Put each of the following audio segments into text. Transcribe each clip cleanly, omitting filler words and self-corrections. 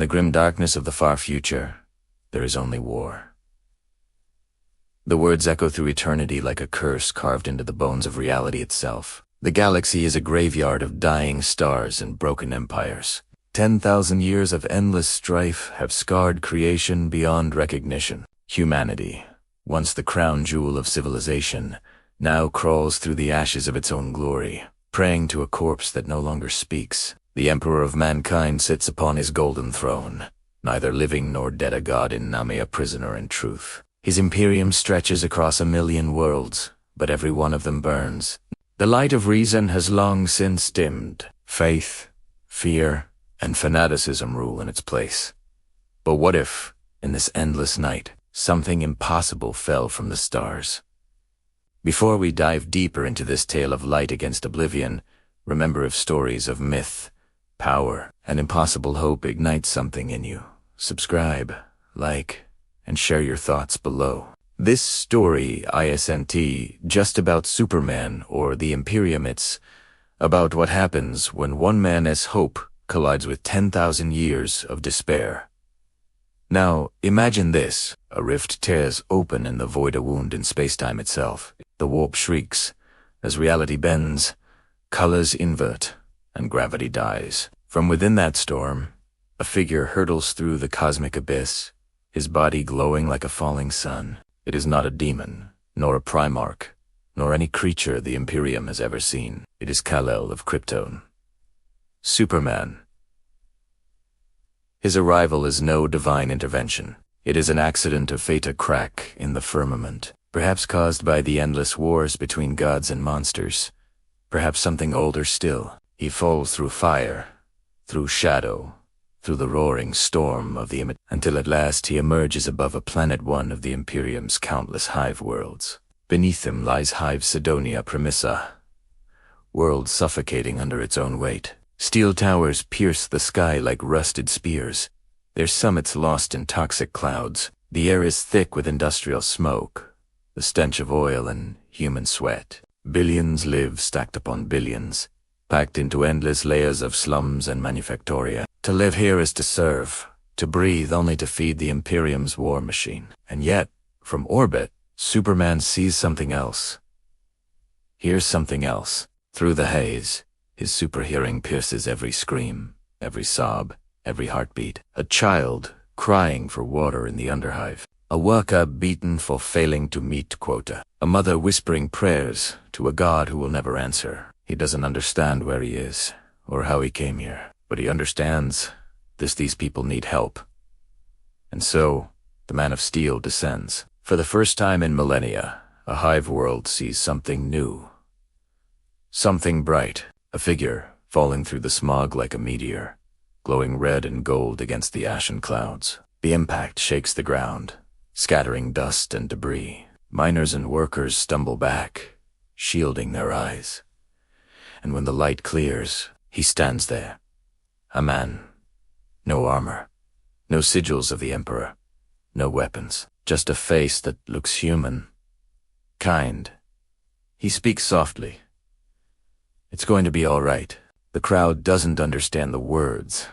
the grim darkness of the far future, there is only war. The words echo through eternity like a curse carved into the bones of reality itself. The galaxy is a graveyard of dying stars and broken empires. 10,000 years of endless strife have scarred creation beyond recognition. Humanity, once the crown jewel of civilization, now crawls through the ashes of its own glory, praying to a corpse that no longer speaks. The emperor of mankind sits upon his golden throne, neither living nor dead, a god in Nami, a prisoner in truth. His Imperium stretches across 1,000,000 worlds, but every one of them burns. The light of reason has long since dimmed. Faith, fear, and fanaticism rule in its place. But what if, in this endless night, something impossible fell from the stars? Before we dive deeper into this tale of light against oblivion, remember, if stories of myth, power, and impossible hope ignite something in you, subscribe, like, and share your thoughts below. This story isn't just about Superman or the Imperium. It's about what happens when one man's hope collides with 10,000 years of despair. Now, imagine this. A rift tears open in the void, a wound in space-time itself. The warp shrieks as reality bends, colors invert, and gravity dies. From within that storm, a figure hurtles through the cosmic abyss, his body glowing like a falling sun. It is not a demon, nor a Primarch, nor any creature the Imperium has ever seen. It is Kal-El of Krypton. Superman. His arrival is no divine intervention. It is an accident of fate, a crack in the firmament, perhaps caused by the endless wars between gods and monsters. Perhaps something older still. He falls through fire, through shadow, through the roaring storm of the until at last he emerges above a planet, one of the Imperium's countless hive worlds. Beneath him lies Hive Sidonia Primissa, world suffocating under its own weight. Steel towers pierce the sky like rusted spears, their summits lost in toxic clouds. The air is thick with industrial smoke, the stench of oil and human sweat. Billions live stacked upon billions, packed into endless layers of slums and manufactoria. To live here is to serve, to breathe only to feed the Imperium's war machine. And yet, from orbit, Superman sees something else. Hears something else. Through the haze, his super hearing pierces every scream, every sob, every heartbeat. A child crying for water in the underhive. A worker beaten for failing to meet quota. A mother whispering prayers to a god who will never answer. He doesn't understand where he is, or how he came here. But he understands these people need help. And so, the Man of Steel descends. For the first time in millennia, a hive world sees something new. Something bright. A figure falling through the smog like a meteor, glowing red and gold against the ashen clouds. The impact shakes the ground, scattering dust and debris. Miners and workers stumble back, shielding their eyes. And when the light clears, he stands there. A man. No armor. No sigils of the Emperor. No weapons. Just a face that looks human. Kind. He speaks softly. It's going to be all right. The crowd doesn't understand the words,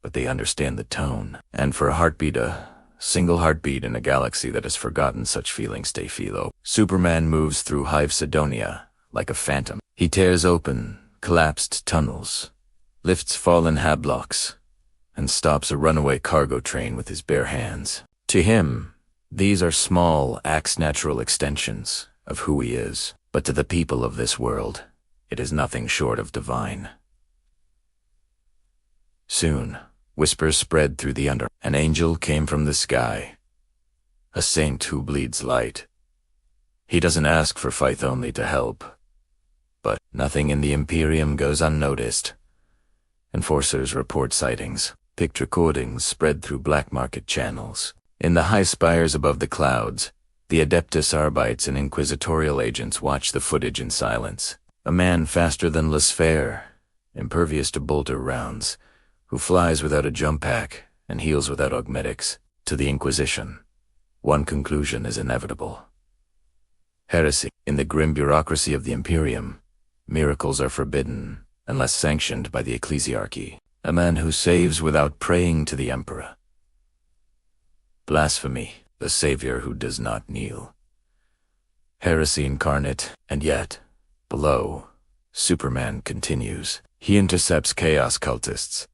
but they understand the tone. And for a single heartbeat in a galaxy that has forgotten such feelings, stay philo. Superman moves through Hive Sidonia like a phantom. He tears open collapsed tunnels, lifts fallen hablocks, and stops a runaway cargo train with his bare hands. To him, these are small acts, natural extensions of who he is. But to the people of this world, it is nothing short of divine. Soon, whispers spread through the under. An angel came from the sky, a saint who bleeds light. He doesn't ask for faith, only to help. But nothing in the Imperium goes unnoticed. Enforcers report sightings. Picked recordings spread through black market channels. In the high spires above the clouds, the Adeptus Arbites and inquisitorial agents watch the footage in silence. A man faster than Lucifer, impervious to bolter rounds, who flies without a jump pack and heals without augmetics. To the Inquisition, one conclusion is inevitable. Heresy. In the grim bureaucracy of the Imperium, miracles are forbidden unless sanctioned by the ecclesiarchy. A man who saves without praying to the Emperor. Blasphemy, the savior who does not kneel. Heresy incarnate, and yet, below, Superman continues. He intercepts chaos cultists.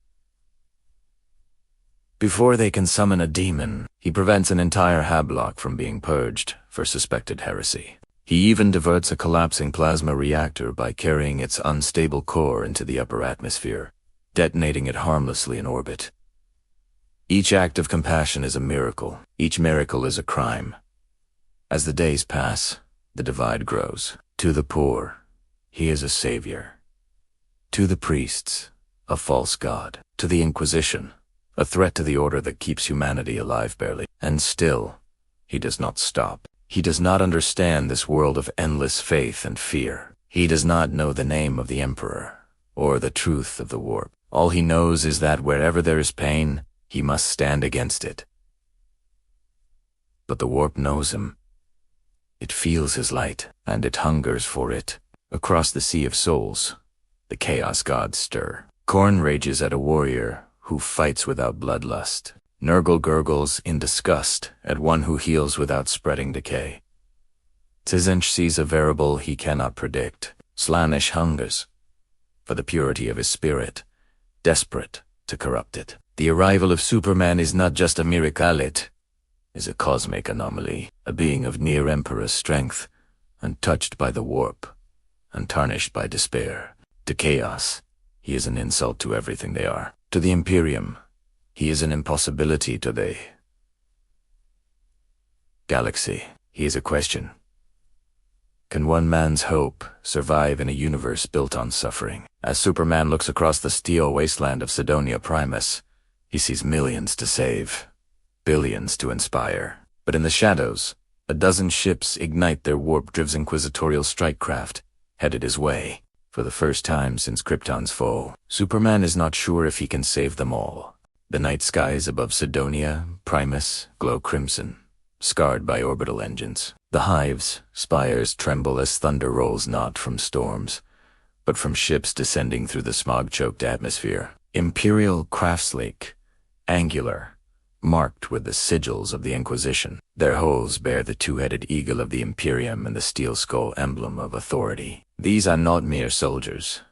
Before they can summon a demon, he prevents an entire Hablock from being purged for suspected heresy. He even diverts a collapsing plasma reactor by carrying its unstable core into the upper atmosphere, detonating it harmlessly in orbit. Each act of compassion is a miracle. Each miracle is a crime. As the days pass, the divide grows. To the poor, he is a savior. To the priests, a false god. To the Inquisition, a threat to the order that keeps humanity alive barely. And still, he does not stop. He does not understand this world of endless faith and fear. He does not know the name of the Emperor, or the truth of the warp. All he knows is that wherever there is pain, he must stand against it. But the warp knows him. It feels his light, and it hungers for it. Across the sea of souls, the chaos gods stir. Khorne rages at a warrior who fights without bloodlust. Nurgle gurgles in disgust at one who heals without spreading decay. Tzeentch sees a variable he cannot predict. Slaanesh hungers for the purity of his spirit, desperate to corrupt it. The arrival of Superman is not just a miracle, it is a cosmic anomaly, a being of near-emperor strength, untouched by the warp, untarnished by despair. To chaos, he is an insult to everything they are. To the Imperium, he is an impossibility to the galaxy. He is a question. Can one man's hope survive in a universe built on suffering? As Superman looks across the steel wasteland of Sidonia Primus, he sees millions to save, billions to inspire. But in the shadows, a dozen ships ignite their warp-driven inquisitorial strike craft, headed his way. For the first time since Krypton's fall, Superman is not sure if he can save them all. The night skies above Sidonia Primus glow crimson, scarred by orbital engines. The hive's spires tremble as thunder rolls not from storms, but from ships descending through the smog-choked atmosphere. Imperial craftslake, angular, marked with the sigils of the Inquisition. Their hulls bear the two-headed eagle of the Imperium and the steel skull emblem of authority. These are not mere soldiers.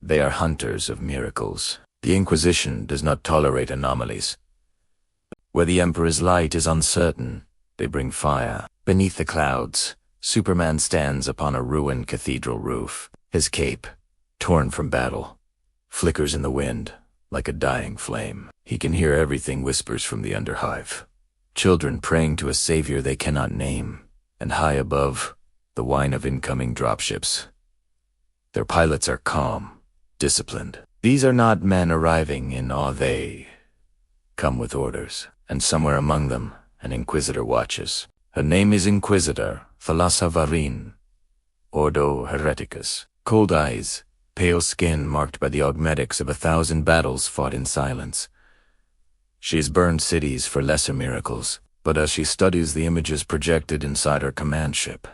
They are hunters of miracles. The Inquisition does not tolerate anomalies. Where the Emperor's light is uncertain, they bring fire. Beneath the clouds, Superman stands upon a ruined cathedral roof. His cape, torn from battle, flickers in the wind like a dying flame. He can hear everything whispers from the underhive. Children praying to a savior they cannot name, and high above, the whine of incoming dropships. Their pilots are calm, disciplined. These are not men arriving in awe, they come with orders, and somewhere among them, an Inquisitor watches. Her name is Inquisitor Thalassa Varin, Ordo Hereticus. Cold eyes, pale skin marked by the augmetics of 1,000 battles fought in silence. She has burned cities for lesser miracles, but as she studies the images projected inside her command ship,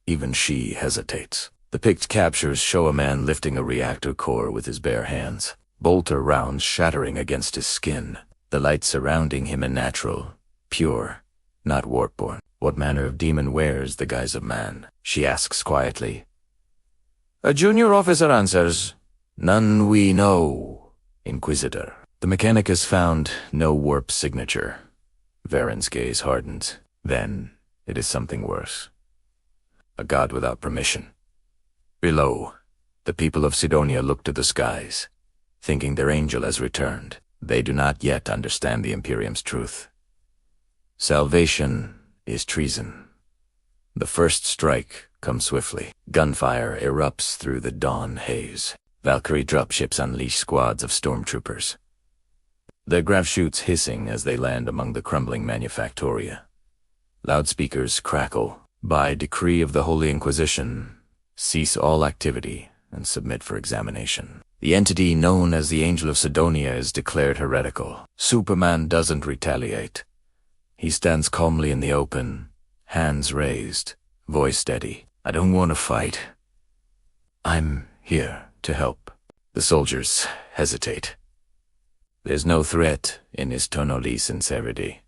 even she hesitates. The picked captures show a man lifting a reactor core with his bare hands, bolter rounds shattering against his skin, the light surrounding him a natural, pure, not warp-born. What manner of demon wears the guise of man? She asks quietly. A junior officer answers, None we know, Inquisitor. The mechanic has found no warp signature. Varen's gaze hardens. Then it is something worse. A god without permission. Below, the people of Sidonia look to the skies, thinking their angel has returned. They do not yet understand the Imperium's truth. Salvation is treason. The first strike comes swiftly. Gunfire erupts through the dawn haze. Valkyrie dropships unleash squads of stormtroopers. Their grav chutes hissing as they land among the crumbling manufactoria. Loudspeakers crackle. By decree of the Holy Inquisition, cease all activity and submit for examination. The entity known as the Angel of Sidonia is declared heretical. Superman doesn't retaliate. He stands calmly in the open, hands raised, voice steady. I don't want to fight. I'm here to help. The soldiers hesitate. There's no threat in his tonally sincerity.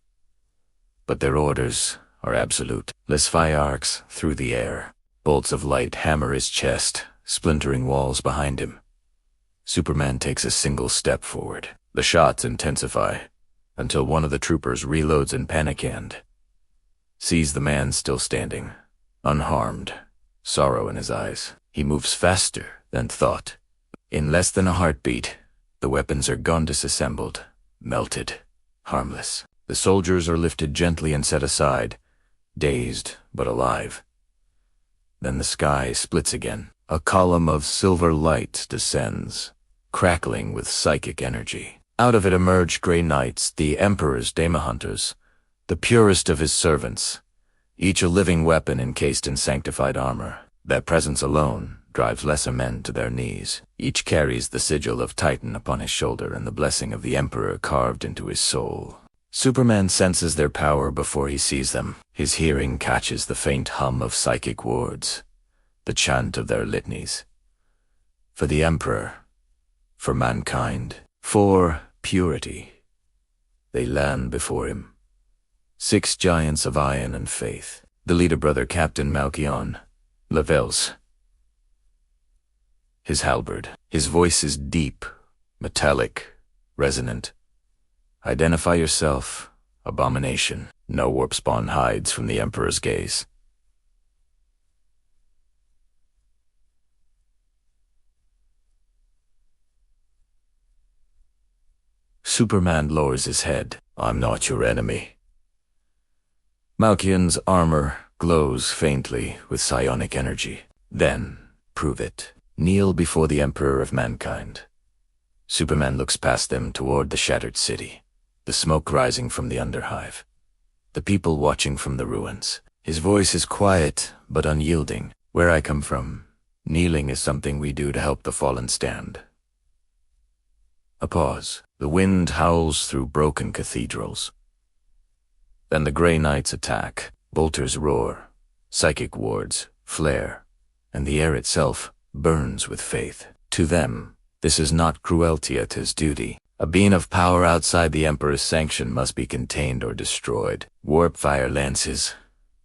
But their orders are absolute. Les firearcs through the air. Bolts of light hammer his chest, splintering walls behind him. Superman takes a single step forward. The shots intensify, until one of the troopers reloads in panic and sees the man still standing, unharmed, sorrow in his eyes. He moves faster than thought. In less than a heartbeat, the weapons are gone, disassembled, melted, harmless. The soldiers are lifted gently and set aside, dazed but alive. Then the sky splits again. A column of silver light descends, crackling with psychic energy. Out of it emerge Grey Knights, the Emperor's Daemon-hunters, the purest of his servants, each a living weapon encased in sanctified armor. Their presence alone drives lesser men to their knees. Each carries the sigil of Titan upon his shoulder and the blessing of the Emperor carved into his soul. Superman senses their power before he sees them. His hearing catches the faint hum of psychic words, the chant of their litanies. For the Emperor, for mankind, for purity. They land before him. 6 giants of iron and faith. The leader brother Captain Malchion, Lavels. His halberd. His voice is deep, metallic, resonant. Identify yourself, abomination. No warp spawn hides from the Emperor's gaze. Superman lowers his head. I'm not your enemy. Malchion's armor glows faintly with psionic energy. Then, prove it. Kneel before the Emperor of mankind. Superman looks past them toward the shattered city, the smoke rising from the underhive, the people watching from the ruins. His voice is quiet but unyielding. Where I come from, kneeling is something we do to help the fallen stand. A pause. The wind howls through broken cathedrals. Then the Grey Knights attack. Bolters roar, psychic wards flare, and the air itself burns with faith. To them, this is not cruelty, it is duty. A being of power outside the Emperor's sanction must be contained or destroyed. Warp fire lances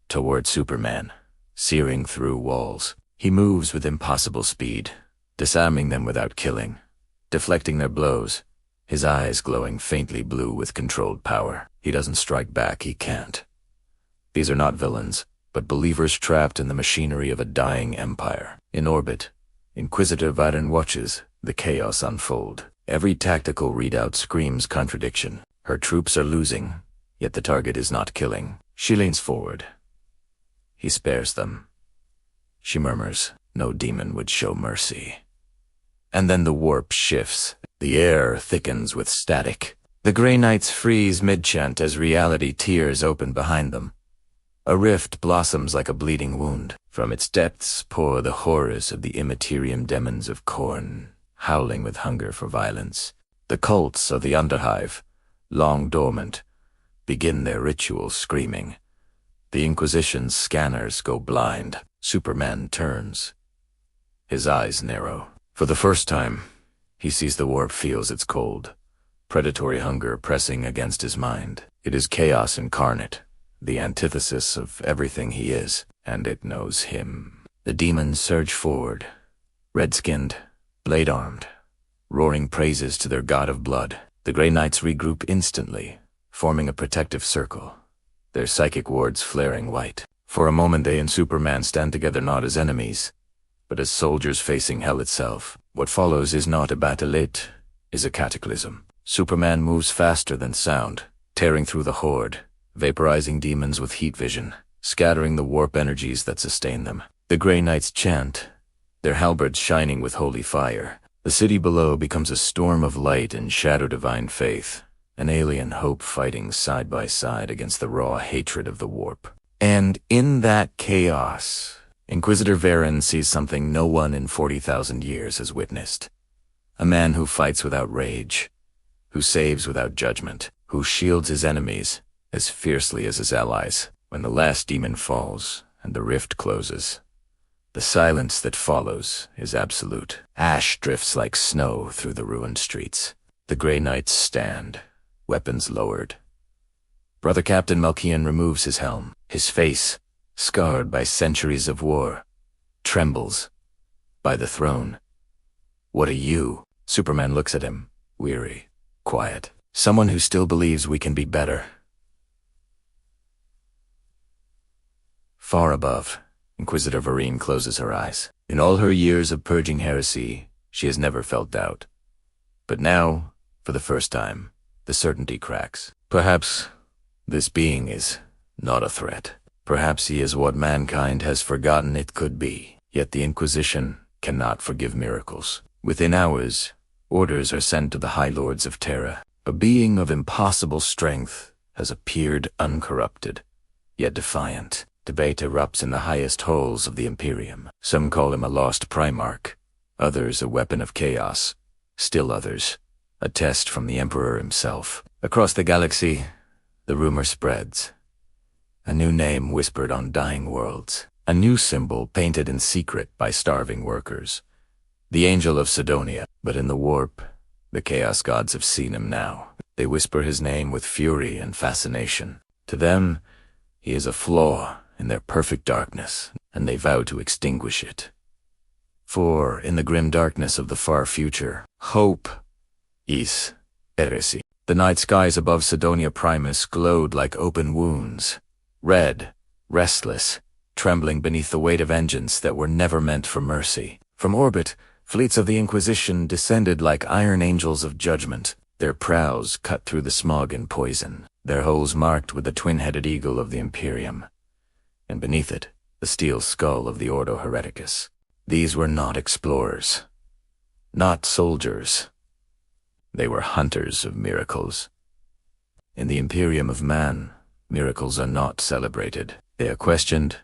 toward Superman, searing through walls. He moves with impossible speed, disarming them without killing, deflecting their blows, his eyes glowing faintly blue with controlled power. He doesn't strike back, he can't. These are not villains, but believers trapped in the machinery of a dying empire. In orbit, Inquisitor Varen watches the chaos unfold. Every tactical readout screams contradiction. Her troops are losing, yet the target is not killing. She leans forward. He spares them. She murmurs, no demon would show mercy. And then the warp shifts. The air thickens with static. The Grey Knights freeze mid-chant as reality tears open behind them. A rift blossoms like a bleeding wound. From its depths pour the horrors of the Imperium demons of Khorne, howling with hunger for violence. The cults of the Underhive, long dormant, begin their ritual screaming. The Inquisition's scanners go blind. Superman turns. His eyes narrow. For the first time, he sees the warp, feels its cold, predatory hunger pressing against his mind. It is chaos incarnate, the antithesis of everything he is, and it knows him. The demons surge forward, red-skinned, blade-armed, roaring praises to their god of blood. The Grey Knights regroup instantly, forming a protective circle, their psychic wards flaring white. For a moment they and Superman stand together not as enemies, but as soldiers facing hell itself. What follows is not a battle, it is a cataclysm. Superman moves faster than sound, tearing through the horde, vaporizing demons with heat vision, scattering the warp energies that sustain them. The Grey Knights chant, their halberds shining with holy fire. The city below becomes a storm of light and shadow divine faith, an alien hope fighting side by side against the raw hatred of the warp. And in that chaos, Inquisitor Varen sees something no one in 40,000 years has witnessed. A man who fights without rage, who saves without judgment, who shields his enemies as fiercely as his allies. When the last demon falls and the rift closes, the silence that follows is absolute. Ash drifts like snow through the ruined streets. The Grey Knights stand, weapons lowered. Brother Captain Malkian removes his helm. His face, scarred by centuries of war, trembles by the throne. What are you? Superman looks at him, weary, quiet. Someone who still believes we can be better. Far above, Inquisitor Varine closes her eyes. In all her years of purging heresy, she has never felt doubt. But now, for the first time, the certainty cracks. Perhaps this being is not a threat. Perhaps he is what mankind has forgotten it could be. Yet the Inquisition cannot forgive miracles. Within hours, orders are sent to the High Lords of Terra. A being of impossible strength has appeared uncorrupted, yet defiant. Debate erupts in the highest halls of the Imperium. Some call him a lost Primarch, others a weapon of chaos, still others a test from the Emperor himself. Across the galaxy, the rumor spreads. A new name whispered on dying worlds. A new symbol painted in secret by starving workers. The Angel of Sidonia. But in the warp, the Chaos Gods have seen him now. They whisper his name with fury and fascination. To them, he is a flaw in their perfect darkness, and they vow to extinguish it. For, in the grim darkness of the far future, hope is heresy. The night skies above Sidonia Primus glowed like open wounds, red, restless, trembling beneath the weight of engines that were never meant for mercy. From orbit, fleets of the Inquisition descended like iron angels of judgment, their prows cut through the smog and poison, their hulls marked with the twin-headed eagle of the Imperium, and beneath it, the steel skull of the Ordo Hereticus. These were not explorers, not soldiers. They were hunters of miracles. In the Imperium of man, miracles are not celebrated. They are questioned,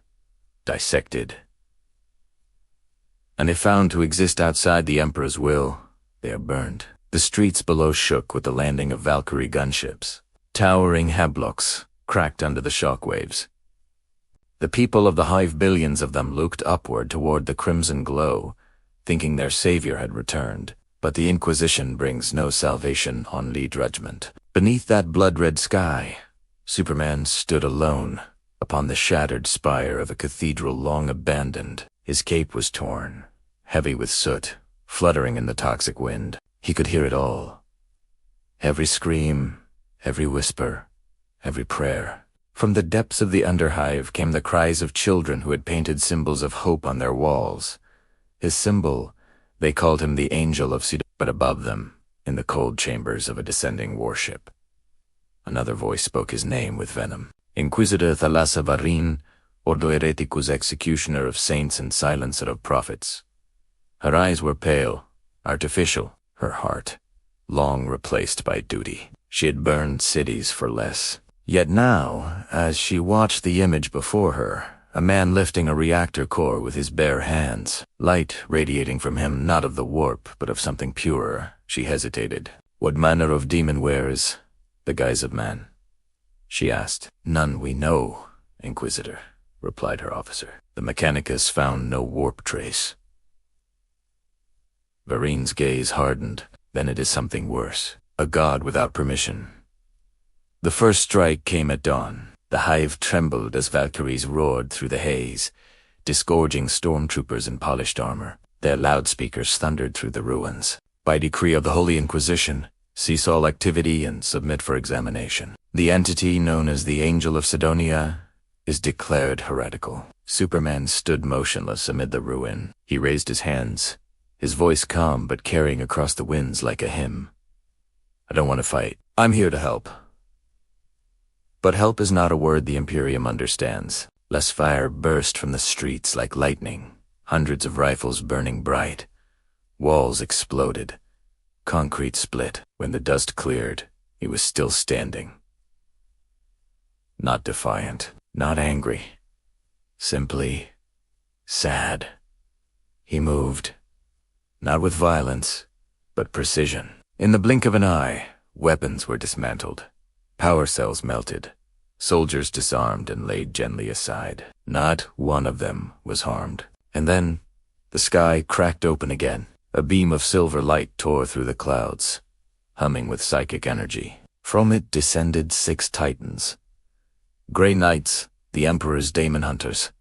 dissected. And if found to exist outside the Emperor's will, they are burned. The streets below shook with the landing of Valkyrie gunships. Towering hablocks cracked under the shockwaves. The people of the hive, billions of them, looked upward toward the crimson glow, thinking their savior had returned. But the Inquisition brings no salvation on Lee judgment. Beneath that blood-red sky, Superman stood alone upon the shattered spire of a cathedral long abandoned. His cape was torn, heavy with soot, fluttering in the toxic wind. He could hear it all. Every scream, every whisper, every prayer. From the depths of the underhive came the cries of children who had painted symbols of hope on their walls. His symbol, they called him the Angel of Sidonia, but above them, in the cold chambers of a descending warship, another voice spoke his name with venom. Inquisitor Thalassa Varine, Ordo Hereticus, executioner of saints and silencer of prophets. Her eyes were pale, artificial, her heart long replaced by duty. She had burned cities for less. Yet now, as she watched the image before her, a man lifting a reactor core with his bare hands, light radiating from him not of the warp, but of something purer, she hesitated. What manner of demon wears the guise of man? She asked. None we know, Inquisitor, replied her officer. The Mechanicus found no warp trace. Varine's gaze hardened. Then it is something worse. A god without permission. The first strike came at dawn. The hive trembled as Valkyries roared through the haze, disgorging stormtroopers in polished armor. Their loudspeakers thundered through the ruins. By decree of the Holy Inquisition, cease all activity and submit for examination. The entity known as the Angel of Sidonia is declared heretical. Superman stood motionless amid the ruin. He raised his hands, his voice calm but carrying across the winds like a hymn. I don't want to fight. I'm here to help. But help is not a word the Imperium understands. Less fire burst from the streets like lightning, hundreds of rifles burning bright. Walls exploded. Concrete split. When the dust cleared, he was still standing. Not defiant, not angry. Simply sad. He moved, not with violence, but precision. In the blink of an eye, weapons were dismantled. Power cells melted, soldiers disarmed and laid gently aside. Not one of them was harmed. And then, the sky cracked open again. A beam of silver light tore through the clouds. humming with psychic energy. From it descended 6 titans. Grey Knights, the Emperor's daemon hunters.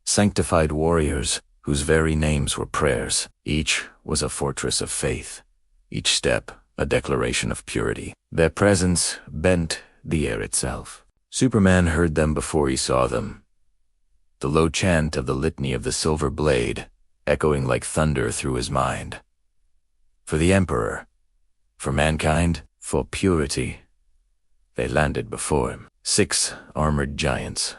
Sanctified warriors whose very names were prayers. Each was a fortress of faith. Each step a declaration of purity. Their presence bent the air itself. Superman heard them before he saw them. The low chant of the litany of the Silver Blade echoing like thunder through his mind. For the Emperor, for mankind, for purity, they landed before him. 6 armored giants,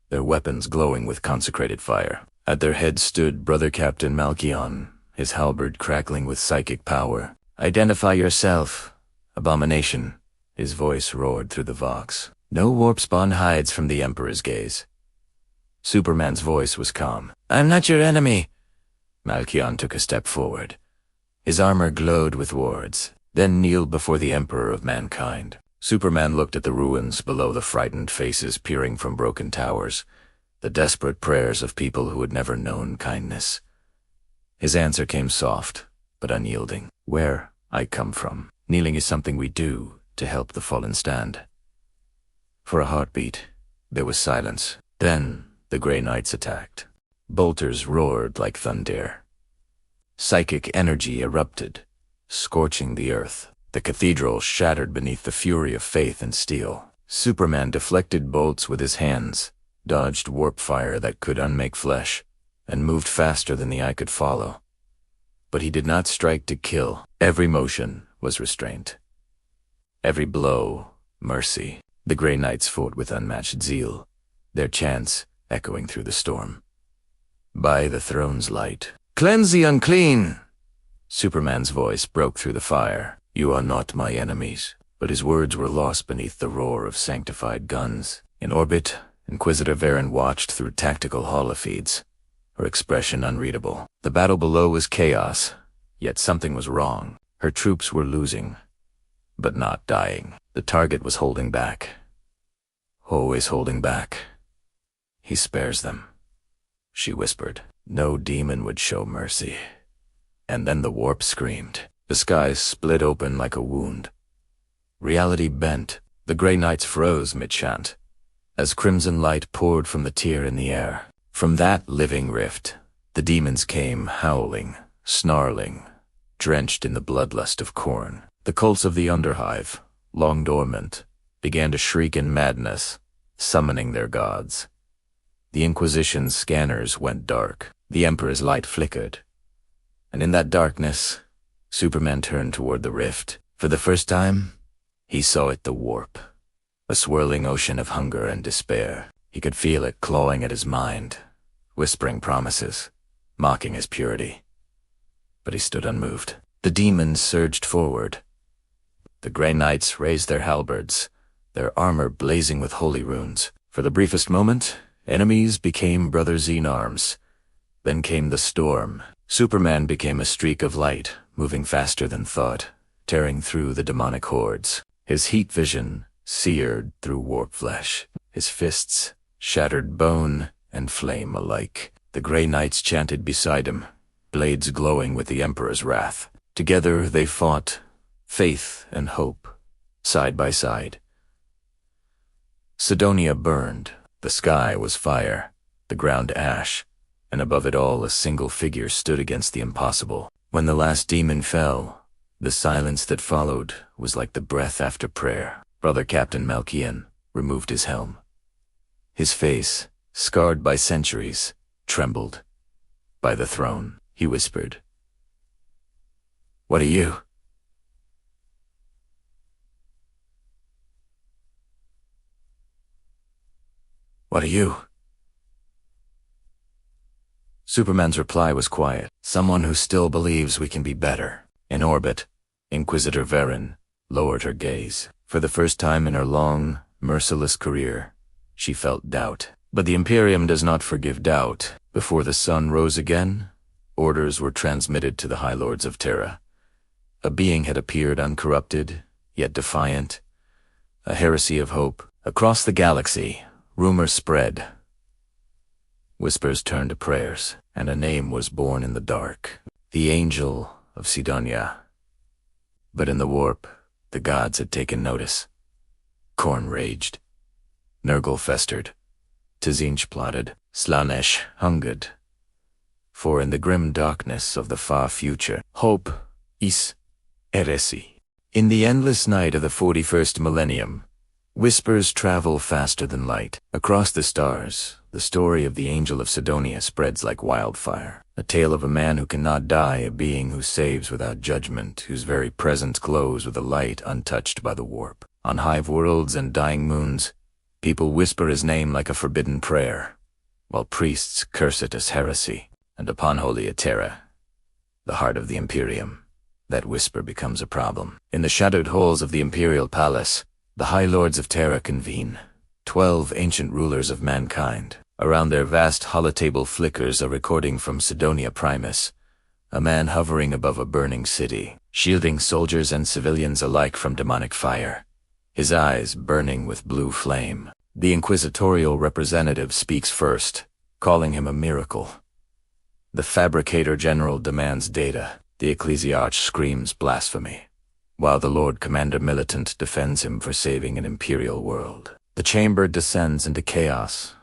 their weapons glowing with consecrated fire. At their head stood Brother Captain Malkion, his halberd crackling with psychic power. "Identify yourself, abomination," his voice roared through the Vox. No warp spawn hides from the Emperor's gaze. Superman's voice was calm. "I'm not your enemy." Malkion took a step forward. His armor glowed with wards, then kneeled before the Emperor of mankind. Superman looked at the ruins below, the frightened faces peering from broken towers, the desperate prayers of people who had never known kindness. His answer came soft, but unyielding. "Where I come from. Kneeling is something we do to help the fallen stand." For a heartbeat, there was silence. Then the Grey Knights attacked. Bolters roared like thunder. Psychic energy erupted, scorching the earth. The cathedral shattered beneath the fury of faith and steel. Superman deflected bolts with his hands, dodged warp fire that could unmake flesh, and moved faster than the eye could follow. But he did not strike to kill. Every motion was restraint. Every blow, mercy. The Grey Knights fought with unmatched zeal, their chants echoing through the storm. "By the throne's light, cleanse the unclean!" Superman's voice broke through the fire. "You are not my enemies." But his words were lost beneath the roar of sanctified guns. In orbit, Inquisitor Varen watched through tactical holofeeds, her expression unreadable. The battle below was chaos, yet something was wrong. Her troops were losing, but not dying. The target was holding back. Always holding back. "He spares them," she whispered. No demon would show mercy. And then the warp screamed. The skies split open like a wound. Reality bent. The Grey Knights froze mid-chant, as crimson light poured from the tear in the air. From that living rift, the demons came howling, snarling, drenched in the bloodlust of corn. The cults of the Underhive, long dormant, began to shriek in madness, summoning their gods. The Inquisition's scanners went dark. The Emperor's light flickered. And in that darkness, Superman turned toward the rift. For the first time, he saw it, the warp. A swirling ocean of hunger and despair. He could feel it clawing at his mind, whispering promises, mocking his purity. But he stood unmoved. The demons surged forward. The Grey Knights raised their halberds, their armor blazing with holy runes. For the briefest moment, enemies became brothers in arms. Then came the storm. Superman became a streak of light, moving faster than thought, tearing through the demonic hordes. His heat vision seared through warp flesh. His fists shattered bone and flame alike. The Grey Knights chanted beside him, blades glowing with the Emperor's wrath. Together they fought, faith and hope, side by side. Sidonia burned. The sky was fire, the ground ash, and above it all a single figure stood against the impossible. When the last demon fell, the silence that followed was like the breath after prayer. Brother Captain Malkion removed his helm. His face, scarred by centuries, trembled. "By the throne," he whispered. "What are you?" "What are you?" Superman's reply was quiet. "Someone who still believes we can be better." In orbit, Inquisitor Varen lowered her gaze. For the first time in her long, merciless career, she felt doubt. But the Imperium does not forgive doubt. Before the sun rose again, orders were transmitted to the High Lords of Terra. A being had appeared uncorrupted, yet defiant. A heresy of hope. Across the galaxy, rumors spread. Whispers turned to prayers, and a name was born in the dark. The Angel of Sidonia. But in the warp, the gods had taken notice. Khorne raged. Nurgle festered. Tzinch plotted. Slaanesh hungered. For in the grim darkness of the far future, hope is heresy. In the endless night of the 41st millennium, whispers travel faster than light. Across the stars, the story of the Angel of Sidonia spreads like wildfire. A tale of a man who cannot die, a being who saves without judgment, whose very presence glows with a light untouched by the warp. On hive worlds and dying moons, people whisper his name like a forbidden prayer, while priests curse it as heresy. And upon holy Terra, the heart of the Imperium, that whisper becomes a problem. In the shadowed halls of the Imperial Palace, the High Lords of Terra convene, 12 ancient rulers of mankind. Around their vast holotable flickers a recording from Sidonia Primus, a man hovering above a burning city, shielding soldiers and civilians alike from demonic fire, his eyes burning with blue flame. The inquisitorial representative speaks first, calling him a miracle. The Fabricator General demands data. The Ecclesiarch screams blasphemy, while the Lord Commander Militant defends him for saving an imperial world. The chamber descends into chaos,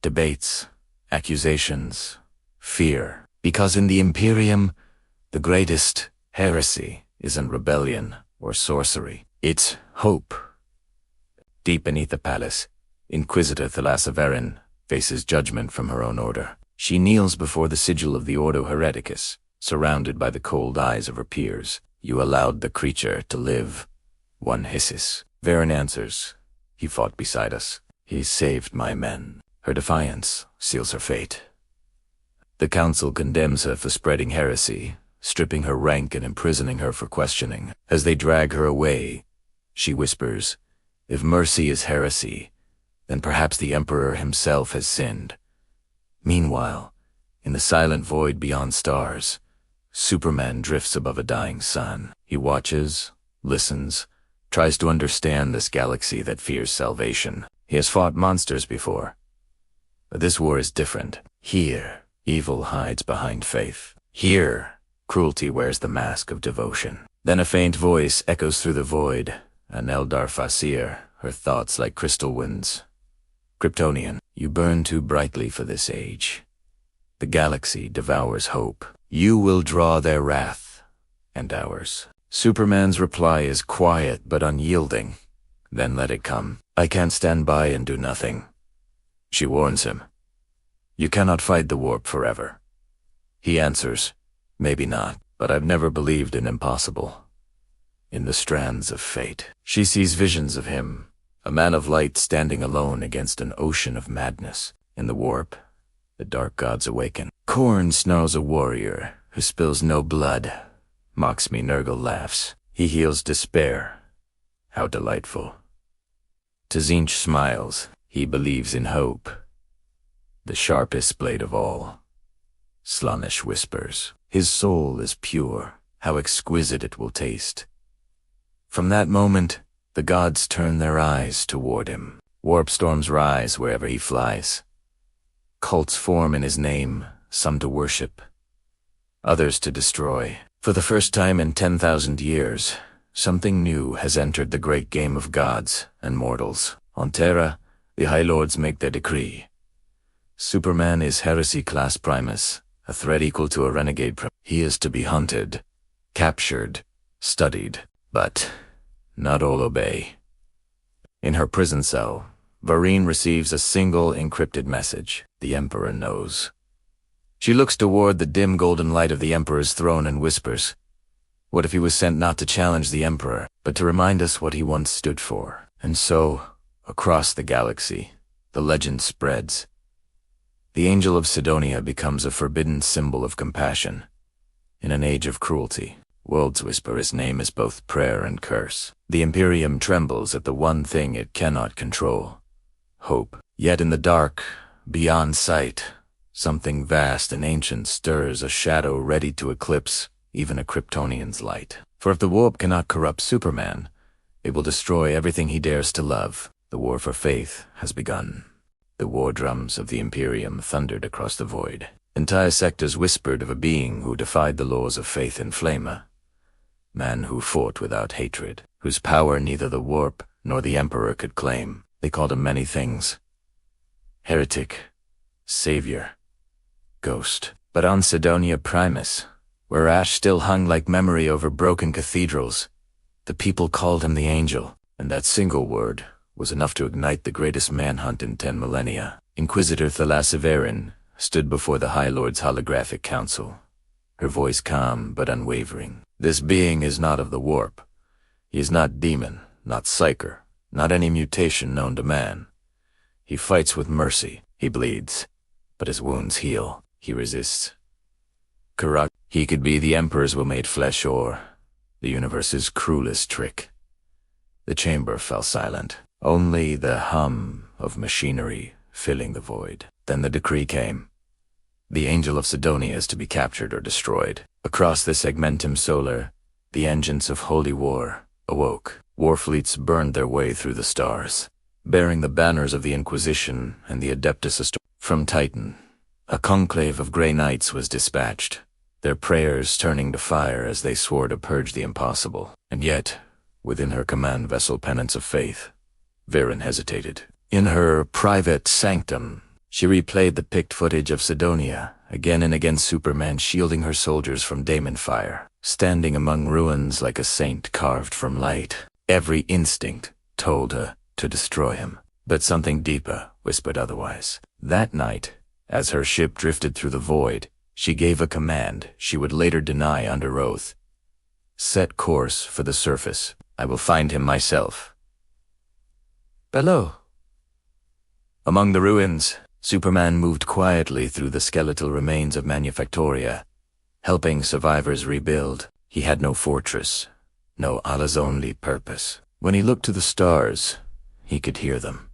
debates, accusations, fear. Because in the Imperium, the greatest heresy isn't rebellion or sorcery. It's hope. Deep beneath the palace, Inquisitor Thalassaverin faces judgment from her own order. She kneels before the sigil of the Ordo Hereticus, surrounded by the cold eyes of her peers. "You allowed the creature to live," one hisses. Varen answers, "He fought beside us. He saved my men." Her defiance seals her fate. The council condemns her for spreading heresy, stripping her rank and imprisoning her for questioning. As they drag her away, she whispers, "If mercy is heresy, then perhaps the Emperor himself has sinned." Meanwhile, in the silent void beyond stars, Superman drifts above a dying sun. He watches, listens, tries to understand this galaxy that fears salvation. He has fought monsters before, but this war is different. Here, evil hides behind faith. Here, cruelty wears the mask of devotion. Then a faint voice echoes through the void, an Eldar Fasir, her thoughts like crystal winds. "Kryptonian, you burn too brightly for this age. The galaxy devours hope. You will draw their wrath, and ours." Superman's reply is quiet but unyielding. "Then let it come. I can't stand by and do nothing." She warns him, "You cannot fight the warp forever." He answers, "Maybe not, but I've never believed in impossible." In the strands of fate, she sees visions of him, a man of light standing alone against an ocean of madness. In the warp, the dark gods awaken. Khorne snarls a warrior who spills no blood. Mocks me, Nurgle laughs. He heals despair. How delightful. Tzinch smiles. He believes in hope. The sharpest blade of all. Slaanesh whispers, "His soul is pure. How exquisite it will taste." From that moment, the gods turn their eyes toward him. Warp storms rise wherever he flies. Cults form in his name, some to worship, others to destroy. For the first time in 10,000 years, something new has entered the great game of gods and mortals. On Terra, the High Lords make their decree. Superman is Heresy Class Primus, a threat equal to a renegade. He is to be hunted, captured, studied, but not all obey. In her prison cell, Vareen receives a single encrypted message. The Emperor knows. She looks toward the dim golden light of the Emperor's throne and whispers, "What if he was sent not to challenge the Emperor, but to remind us what he once stood for?" And so, across the galaxy, the legend spreads. The Angel of Sidonia becomes a forbidden symbol of compassion. In an age of cruelty, worlds whisper his name is both prayer and curse. The Imperium trembles at the one thing it cannot control: hope. Yet in the dark, beyond sight, something vast and ancient stirs, a shadow ready to eclipse even a Kryptonian's light. For if the warp cannot corrupt Superman, it will destroy everything he dares to love. The war for faith has begun. The war drums of the Imperium thundered across the void. Entire sectors whispered of a being who defied the laws of faith and flame. man who fought without hatred, whose power neither the warp nor the Emperor could claim. They called him many things. Heretic, savior, ghost. But on Cydonia Primus, where ash still hung like memory over broken cathedrals, the people called him the Angel, and that single word was enough to ignite the greatest manhunt in 10 millennia. Inquisitor Thalasiverin stood before the High Lord's holographic council, her voice calm but unwavering. This being is not of the warp. He is not demon, not psyker, not any mutation known to man. He fights with mercy. He bleeds, but his wounds heal. He resists. Corrupt. He could be the Emperor's well-made flesh or the universe's cruelest trick. The chamber fell silent, only the hum of machinery filling the void. Then the decree came. The Angel of Cydonia is to be captured or destroyed. Across the segmentum solar, the engines of holy war awoke. War fleets burned their way through the stars, bearing the banners of the Inquisition and the Adeptus. From Titan, a conclave of grey knights was dispatched, their prayers turning to fire as they swore to purge the impossible. And yet, within her command vessel Penance of Faith, Varen hesitated. In her private sanctum, she replayed the picked footage of Cydonia, again and again, Superman shielding her soldiers from daemon fire, standing among ruins like a saint carved from light. Every instinct told her to destroy him, but something deeper whispered otherwise. That night, as her ship drifted through the void, she gave a command she would later deny under oath. Set course for the surface. I will find him myself. Below. Among the ruins, Superman moved quietly through the skeletal remains of Manufactoria, helping survivors rebuild. He had no fortress, no Allah's only purpose. When he looked to the stars, he could hear them.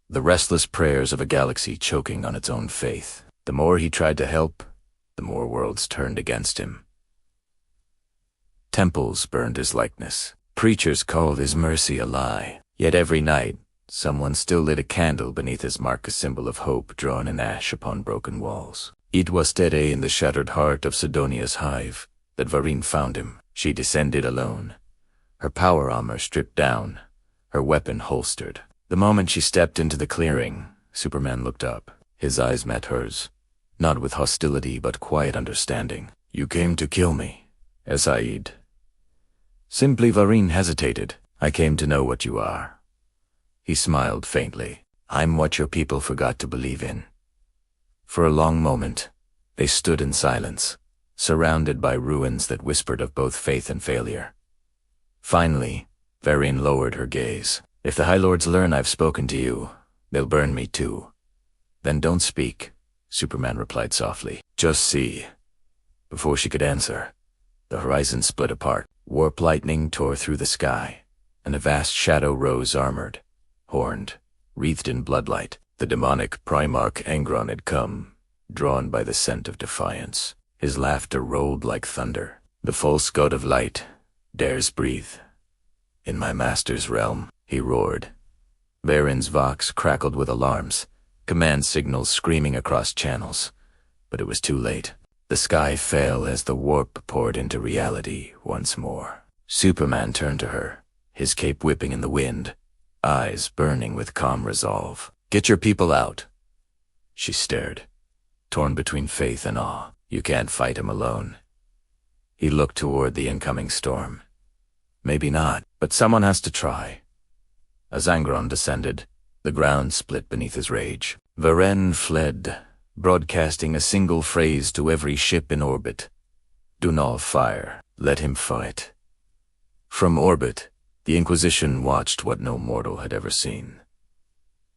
The restless prayers of a galaxy choking on its own faith. The more he tried to help, the more worlds turned against him. Temples burned his likeness. Preachers called his mercy a lie. Yet every night, someone still lit a candle beneath his mark, a symbol of hope drawn in ash upon broken walls. It was today in the shattered heart of Cydonia's hive that Varine found him. She descended alone, her power armor stripped down, her weapon holstered. The moment she stepped into the clearing, Superman looked up. His eyes met hers, not with hostility but quiet understanding. You came to kill me, Esaid. Simply. Varine hesitated. I came to know what you are. He smiled faintly. I'm what your people forgot to believe in. For a long moment, they stood in silence, surrounded by ruins that whispered of both faith and failure. Finally, Varine lowered her gaze. If the High Lords learn I've spoken to you, they'll burn me too. Then don't speak, Superman replied softly. Just see. Before she could answer, the horizon split apart. Warp lightning tore through the sky, and a vast shadow rose armored, horned, wreathed in bloodlight. The demonic Primarch Angron had come, drawn by the scent of defiance. His laughter rolled like thunder. The false god of light dares breathe. In my master's realm, he roared. Varen's Vox crackled with alarms, command signals screaming across channels. But it was too late. The sky fell as the warp poured into reality once more. Superman turned to her, his cape whipping in the wind, eyes burning with calm resolve. Get your people out. She stared, torn between faith and awe. You can't fight him alone. He looked toward the incoming storm. Maybe not, but someone has to try. As Angron descended, the ground split beneath his rage. Varen fled, broadcasting a single phrase to every ship in orbit. Do not fire. Let him fight. From orbit, the Inquisition watched what no mortal had ever seen.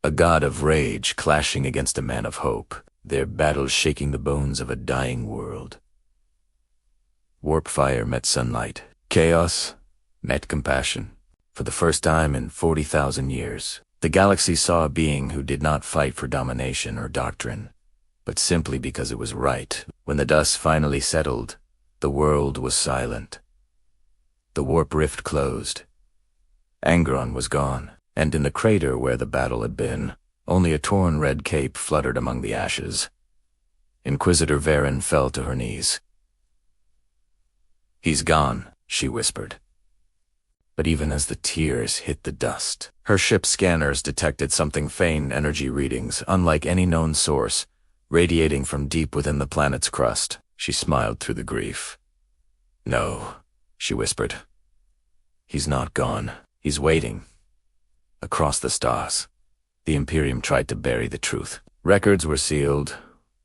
A god of rage clashing against a man of hope, their battle shaking the bones of a dying world. Warp fire met sunlight. Chaos met compassion. For the first time in 40,000 years, the galaxy saw a being who did not fight for domination or doctrine, but simply because it was right. When the dust finally settled, the world was silent. The warp rift closed. Angron was gone, and in the crater where the battle had been, only a torn red cape fluttered among the ashes. Inquisitor Varen fell to her knees. "He's gone," she whispered. But even as the tears hit the dust, her ship's scanners detected something faint energy readings, unlike any known source, radiating from deep within the planet's crust. She smiled through the grief. "No," she whispered. "He's not gone. He's waiting. Across the stars." The Imperium tried to bury the truth. Records were sealed,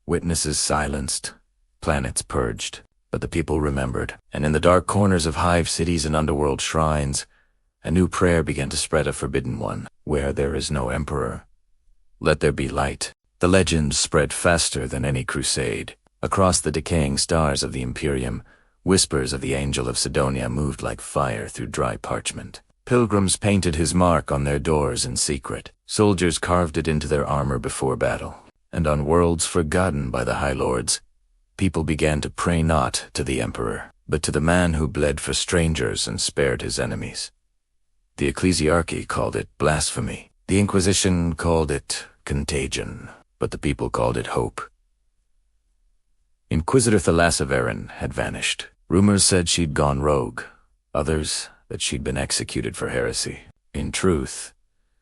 witnesses silenced, planets purged. But the people remembered, and in the dark corners of hive cities and underworld shrines, a new prayer began to spread, a forbidden one: where there is no emperor, let there be light. The legend spread faster than any crusade. Across the decaying stars of the Imperium, whispers of the Angel of Sidonia moved like fire through dry parchment. Pilgrims painted his mark on their doors in secret. Soldiers carved it into their armor before battle. And on worlds forgotten by the High Lords, people began to pray not to the Emperor, but to the man who bled for strangers and spared his enemies. The Ecclesiarchy called it blasphemy. The Inquisition called it contagion, but the people called it hope. Inquisitor Thalassaverin had vanished. Rumors said she'd gone rogue, others that she'd been executed for heresy. In truth,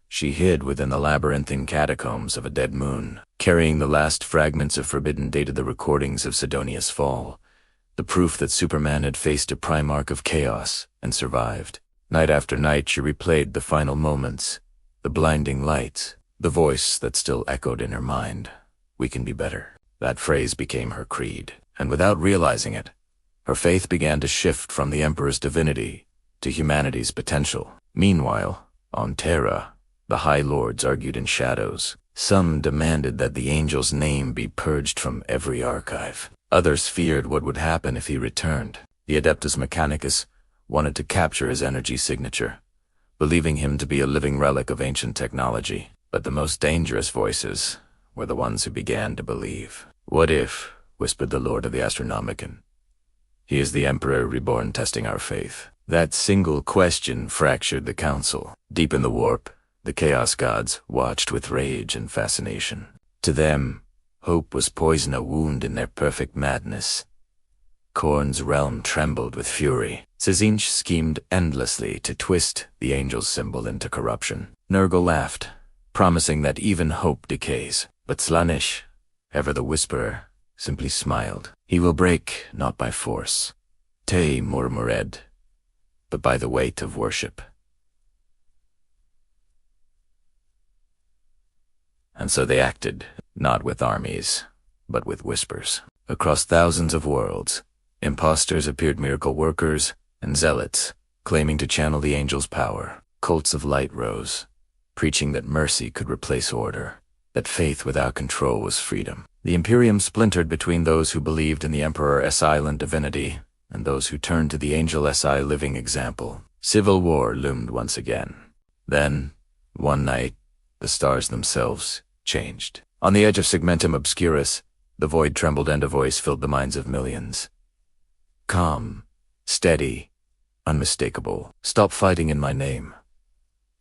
she hid within the labyrinthine catacombs of a dead moon, carrying the last fragments of forbidden data, the recordings of Sidonia's fall, the proof that Superman had faced a Primarch of chaos and survived. Night after night she replayed the final moments, the blinding lights, the voice that still echoed in her mind: "We can be better." That phrase became her creed, and without realizing it, her faith began to shift from the Emperor's divinity to humanity's potential. Meanwhile, on Terra, the High Lords argued in shadows. Some demanded that the Angel's name be purged from every archive. Others feared what would happen if he returned. The Adeptus Mechanicus wanted to capture his energy signature, believing him to be a living relic of ancient technology. But the most dangerous voices were the ones who began to believe. "What if," whispered the Lord of the Astronomicon, "he is the Emperor reborn, testing our faith?" That single question fractured the council. Deep in the warp, the Chaos Gods watched with rage and fascination. To them, hope was poison, a wound in their perfect madness. Khorne's realm trembled with fury. Tzezinch schemed endlessly to twist the Angel's symbol into corruption. Nurgle laughed, promising that even hope decays. But Slaanesh, ever the whisperer, simply smiled. "He will break, not by force, Te Murmured, but by the weight of worship." And so they acted, not with armies, but with whispers. Across thousands of worlds, imposters appeared, miracle workers and zealots, claiming to channel the Angel's power. Cults of light rose, preaching that mercy could replace order, that faith without control was freedom. The Imperium splintered between those who believed in the Emperor silent divinity and those who turned to the Angel living example. Civil war loomed once again. Then, one night, the stars themselves changed. On the edge of Segmentum Obscurus, the void trembled and a voice filled the minds of millions. Calm, steady, unmistakable. "Stop fighting in my name."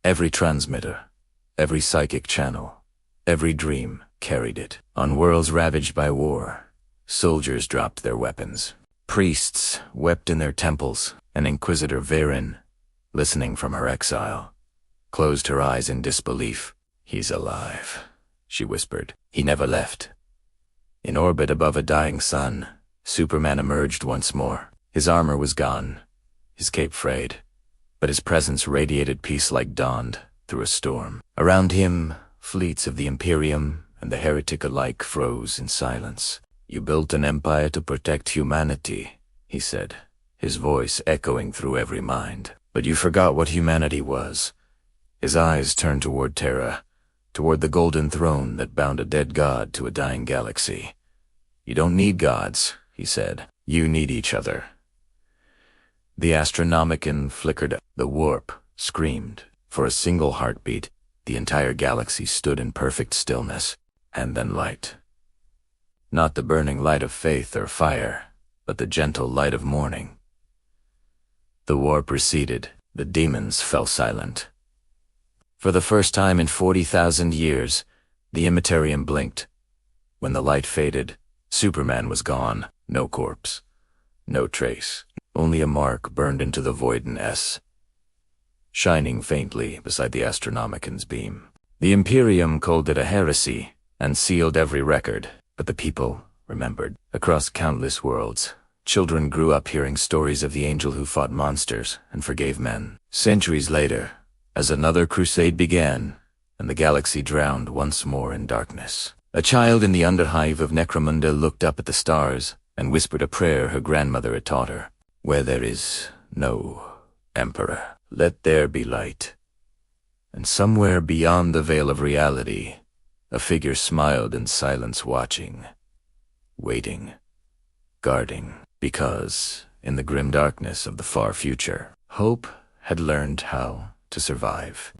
Every transmitter, every psychic channel, every dream carried it. On worlds ravaged by war, soldiers dropped their weapons. Priests wept in their temples, and Inquisitor Verin, listening from her exile, closed her eyes in disbelief. "He's alive," she whispered. "He never left." In orbit above a dying sun, Superman emerged once more. His armor was gone, his cape frayed, but his presence radiated peace like dawned through a storm. Around him, fleets of the Imperium and the heretic alike froze in silence. "You built an empire to protect humanity," he said, his voice echoing through every mind. "But you forgot what humanity was." His eyes turned toward Terra, toward the golden throne that bound a dead god to a dying galaxy. "You don't need gods," he said. "You need each other." The Astronomicon flickered. The warp screamed. For a single heartbeat, the entire galaxy stood in perfect stillness, and then light. Not the burning light of faith or fire, but the gentle light of morning. The warp receded. The demons fell silent. For the first time in 40,000 years, the Immaterium blinked. When the light faded, Superman was gone. No corpse, no trace. only a mark burned into the void in S, shining faintly beside the Astronomican's beam. The Imperium called it a heresy and sealed every record, but the people remembered. Across countless worlds, children grew up hearing stories of the angel who fought monsters and forgave men. Centuries later, as another crusade began, and the galaxy drowned once more in darkness, a child in the Underhive of Necromunda looked up at the stars and whispered a prayer her grandmother had taught her. Where there is no emperor, let there be light. And somewhere beyond the veil of reality, a figure smiled in silence, watching, waiting, guarding, because, in the grim darkness of the far future, hope had learned how to survive.